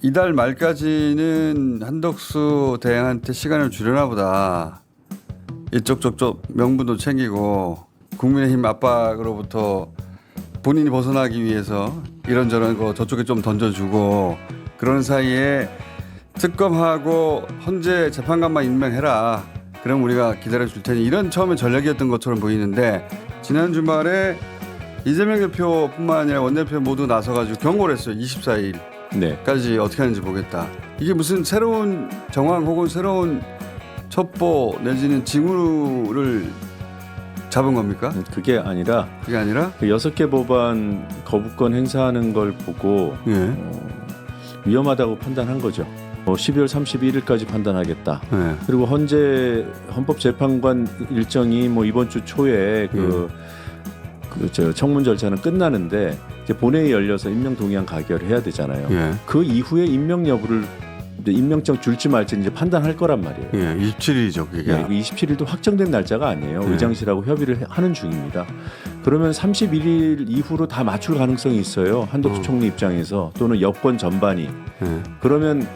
이달 말까지는 한덕수 대행한테 시간을 주려나 보다. 이쪽 저쪽 명분도 챙기고 국민의힘 압박으로부터 본인이 벗어나기 위해서 이런저런 거 저쪽에 좀 던져주고 그런 사이에 특검하고 헌재 재판관만 임명해라. 그럼 우리가 기다려줄 테니 이런 처음에 전략이었던 것처럼 보이는데 지난 주말에 이재명 대표뿐만 아니라 원내대표 모두 나서가지고 경고를 했어요. 24일. 까지 어떻게 하는지 보겠다. 이게 무슨 새로운 정황 혹은 새로운 첩보 내지는 징후를 잡은 겁니까? 그게 아니라 그 6개 법안 거부권 행사하는 걸 보고 위험하다고 판단한 거죠. 12월 31일까지 판단하겠다. 그리고 헌법재판관 일정이 이번 주 초에 청문 절차는 끝나는데 이제 본회의 열려서 임명 동의안 가결을 해야 되잖아요. 그 이후에 임명 여부를 임명장 줄지 말지 이제 판단할 거란 말이에요. 27일이죠, 그게. 27일도 확정된 날짜가 아니에요. 의장실하고 협의를 하는 중입니다. 그러면 31일 이후로 다 맞출 가능성이 있어요. 한덕수 총리 입장에서 또는 여권 전반이. 그러면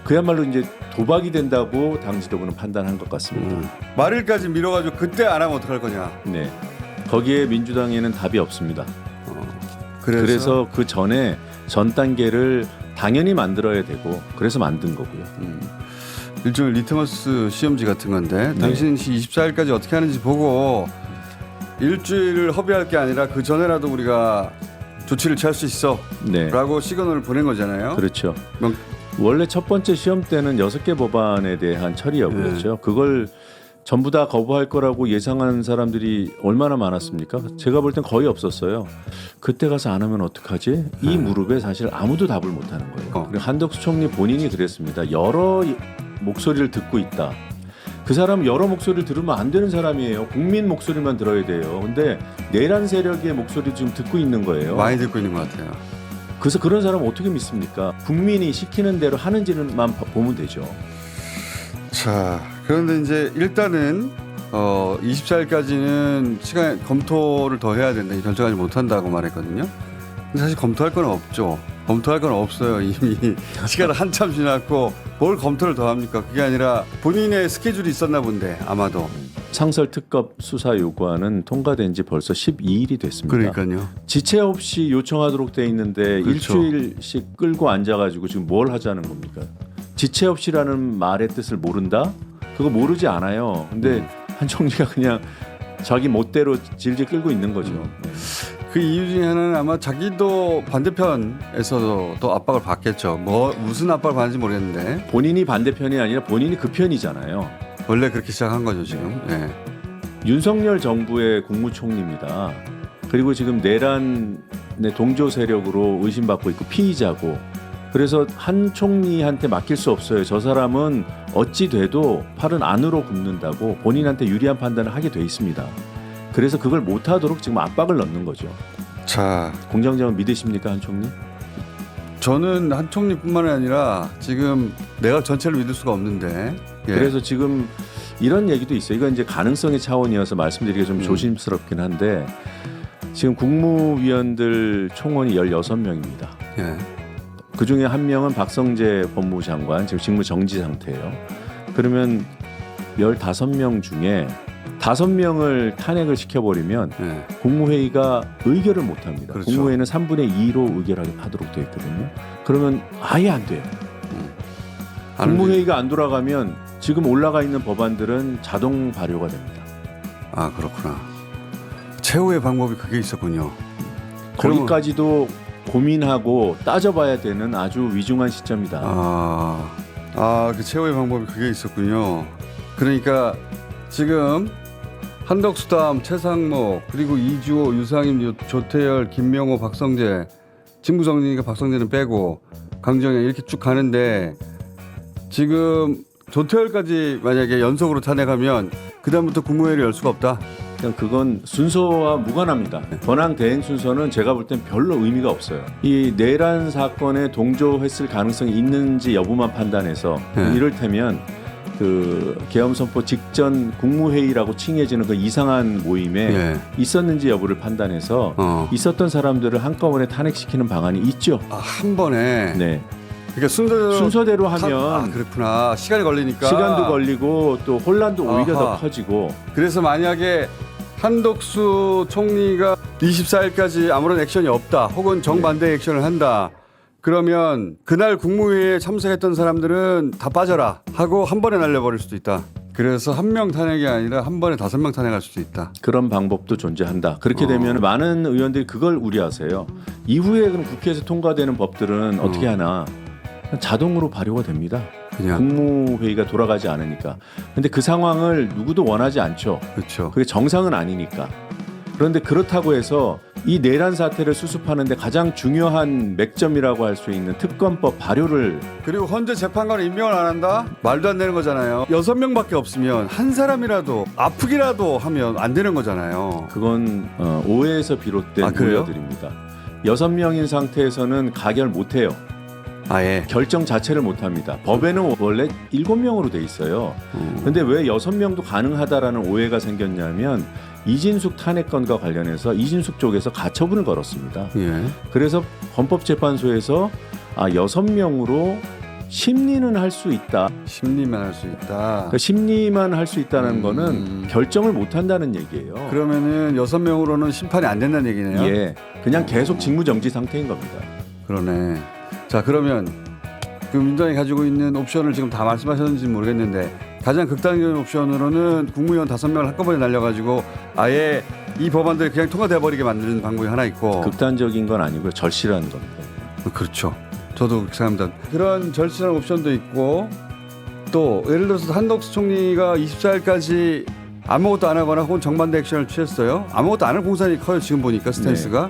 그야말로 이제 도박이 된다고 당 지도부는 판단한 것 같습니다. 말일까지 미뤄가지고 그때 안 하면 어떡할 거냐. 네. 거기에 민주당에는 답이 없습니다. 그래서 그 전에 전 단계를 당연히 만들어야 되고 그래서 만든 거고요. 일종의 리트머스 시험지 같은 건데 당신이 24일까지 어떻게 하는지 보고 일주일을 허비할 게 아니라 그 전에라도 우리가 조치를 취할 수 있어 라고 시그널을 보낸 거잖아요. 그렇죠. 원래 첫 번째 시험 때는 6개 법안에 대한 처리였죠. 그걸 전부 다 거부할 거라고 예상한 사람들이 얼마나 많았습니까? 제가 볼 땐 거의 없었어요. 그때 가서 안 하면 어떡하지? 이 무릎에 사실 아무도 답을 못하는 거예요. 그리고 한덕수 총리 본인이 그랬습니다. 여러 목소리를 듣고 있다. 그 사람은 여러 목소리를 들으면 안 되는 사람이에요. 국민 목소리만 들어야 돼요. 근데 내란 세력의 목소리 좀 듣고 있는 거예요. 많이 듣고 있는 것 같아요. 그래서 그런 사람 어떻게 믿습니까? 국민이 시키는 대로 하는지만 보면 되죠. 자, 그런데 이제 일단은 24일까지는 시간 검토를 더 해야 된다. 결정하지 못한다고 말했거든요. 근데 사실 검토할 건 없죠. 검토할 건 없어요. 이미 시간을 한참 지났고 뭘 검토를 더 합니까? 그게 아니라 본인의 스케줄이 있었나 본데 아마도. 상설특검 수사 요구안은 통과된 지 벌써 12일이 됐습니다. 그러니까요. 지체 없이 요청하도록 돼 있는데 그렇죠. 일주일씩 끌고 앉아가지고 지금 뭘 하자는 겁니까? 지체 없이라는 말의 뜻을 모른다? 그거 모르지 않아요. 근데 한 총리가 그냥 자기 멋대로 질질 끌고 있는 거죠. 그 이유 중에 하나는 아마 자기도 반대편에서도 또 압박을 받겠죠. 무슨 압박을 받는지 모르겠는데. 본인이 반대편이 아니라 본인이 그 편이잖아요. 원래 그렇게 시작한 거죠 지금. 네. 윤석열 정부의 국무총리입니다. 그리고 지금 내란의 동조 세력으로 의심받고 있고 피의자고. 그래서 한 총리한테 맡길 수 없어요. 저 사람은 어찌 돼도 팔은 안으로 굽는다고 본인한테 유리한 판단을 하게 돼 있습니다. 그래서 그걸 못하도록 지금 압박을 넣는 거죠. 자, 공정장은 믿으십니까, 한 총리? 저는 한 총리뿐만 아니라 지금 내각 전체를 믿을 수가 없는데. 그래서 지금 이런 얘기도 있어요. 이건 이제 가능성의 차원이어서 말씀드리기가 좀 조심스럽긴 한데 지금 국무위원들 총원이 16명입니다. 그중에 한 명은 박성재 법무부 장관 지금 직무 정지 상태예요. 그러면 15명 중에 5명을 탄핵을 시켜버리면 국무회의가 의결을 못합니다. 그렇죠. 국무회의는 3분의 2로 의결하도록 되어 있거든요. 그러면 아예 안 돼요. 국무회의가 안 돌아가면 지금 올라가 있는 법안들은 자동 발효가 됩니다. 아, 그렇구나. 최후의 방법이 그게 있었군요. 거기까지도 고민하고 따져봐야 되는 아주 위중한 시점이다. 그 최후의 방법이 그게 있었군요. 그러니까 지금 한덕수담, 최상목, 그리고 이주호, 유상임, 조태열, 김명호, 박성재, 직무정지니까 박성재는 빼고 강정현 이렇게 쭉 가는데 지금 조태열까지 만약에 연속으로 탄핵하면 그다음부터 국무회의를 열 수가 없다. 그냥 그건 순서와 무관합니다. 권한 대행 순서는 제가 볼 땐 별로 의미가 없어요. 이 내란 사건에 동조했을 가능성이 있는지 여부만 판단해서 이를테면 그 계엄 선포 직전 국무회의라고 칭해지는 그 이상한 모임에 있었는지 여부를 판단해서 있었던 사람들을 한꺼번에 탄핵시키는 방안이 있죠. 한 번에. 네. 그러니까 순서대로 하면 그렇구나. 시간이 걸리니까. 시간도 걸리고 또 혼란도 오히려 더 아하. 커지고. 그래서 만약에 한덕수 총리가 24일까지 아무런 액션이 없다 혹은 정반대 액션을 한다 그러면 그날 국무회의에 참석했던 사람들은 다 빠져라 하고 한 번에 날려버릴 수도 있다. 그래서 한 명 탄핵이 아니라 한 번에 5명 탄핵할 수도 있다. 그런 방법도 존재한다. 그렇게 되면 많은 의원들이 그걸 우려하세요. 이후에 그럼 국회에서 통과되는 법들은 어떻게 하나 자동으로 발효가 됩니다. 그냥 국무회의가 돌아가지 않으니까. 근데 그 상황을 누구도 원하지 않죠. 그렇죠. 그게 정상은 아니니까. 그런데 그렇다고 해서 이 내란 사태를 수습하는데 가장 중요한 맥점이라고 할 수 있는 특검법 발효를 그리고 헌재 재판관을 임명을 안 한다? 말도 안 되는 거잖아요. 6명밖에 없으면 한 사람이라도 아프기라도 하면 안 되는 거잖아요. 그건 오해에서 비롯된 아, 그래요? 우려들입니다. 6명인 상태에서는 가결 못해요. 아예. 결정 자체를 못합니다. 법에는 원래 7명으로 돼 있어요. 근데 왜 6명도 가능하다라는 오해가 생겼냐면 이진숙 탄핵건과 관련해서 이진숙 쪽에서 가처분을 걸었습니다. 예. 그래서 헌법재판소에서 6명으로 심리는 할 수 있다. 심리만 할 수 있다. 그러니까 심리만 할 수 있다는 거는 결정을 못 한다는 얘기예요. 그러면은 6명으로는 심판이 안 된다는 얘기네요. 예, 그냥 계속 직무정지 상태인 겁니다. 그러네. 자, 그러면 그 민주당이 가지고 있는 옵션을 지금 다 말씀하셨는지 모르겠는데 가장 극단적인 옵션으로는 국무위원 5명을 한꺼번에 날려가지고 아예 이 법안들이 그냥 통과돼 버리게 만드는 방법이 하나 있고. 극단적인 건 아니고요. 절실한 겁니다. 그렇죠. 저도 그렇게 생각합니다. 그런 절실한 옵션도 있고 또 예를 들어서 한덕수 총리가 24일까지 아무것도 안 하거나 혹은 정반대 액션을 취했어요. 아무것도 안 할 공산이 커요. 지금 보니까 스탠스가.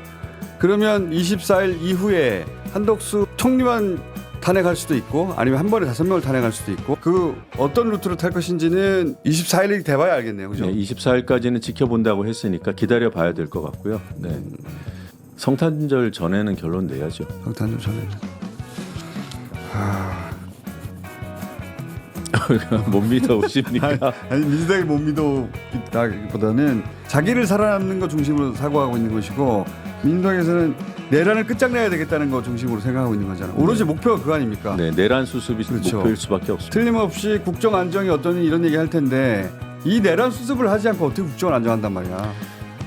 그러면 24일 이후에 한덕수 총리만 탄핵할 수도 있고 아니면 한 번에 5명을 탄핵할 수도 있고 그 어떤 루트로 탈 것인지는 24일이 돼봐야 알겠네요. 그죠? 네, 24일까지는 지켜본다고 했으니까 기다려 봐야 될 것 같고요. 네. 성탄절 전에는 결론 내야죠. 성탄절 전에. 못 믿어 오십니까? 아니 민주당이 못 믿어보다는 자기를 살아남는 것 중심으로 사고하고 있는 것이고 민주당에서는 내란을 끝장내야 되겠다는 것 중심으로 생각하고 있는 거잖아요. 오로지 목표가 그거 아닙니까? 네, 내란 수습이 그렇죠. 목표일 수밖에 없습니다. 틀림없이 국정 안정이 어떠니 이런 얘기 할 텐데 이 내란 수습을 하지 않고 어떻게 국정을 안정한단 말이야.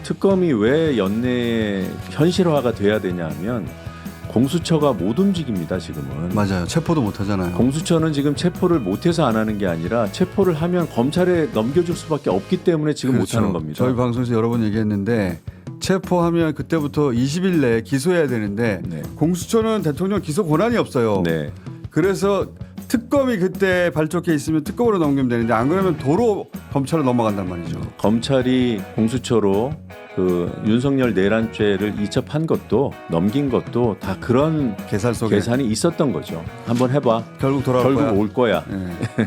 특검이 왜 연내에 현실화가 돼야 되냐면 공수처가 못 움직입니다. 지금은. 맞아요. 체포도 못 하잖아요. 공수처는 지금 체포를 못해서 안 하는 게 아니라 체포를 하면 검찰에 넘겨줄 수밖에 없기 때문에 지금 그렇죠. 못하는 겁니다. 저희 방송에서 여러 번 얘기했는데 체포하면 그때부터 20일 내에 기소해야 되는데 네. 공수처는 대통령 기소 권한이 없어요. 네. 그래서 특검이 그때 발족해 있으면 특검으로 넘기면 되는데 안 그러면 도로 검찰로 넘어간단 말이죠. 검찰이 공수처로 그 윤석열 내란죄를 이첩한 것도 넘긴 것도 다 그런 계산 속에 계산이 있었던 거죠. 한번 해봐. 결국 돌아올 결국 거야. 올 거야. 네.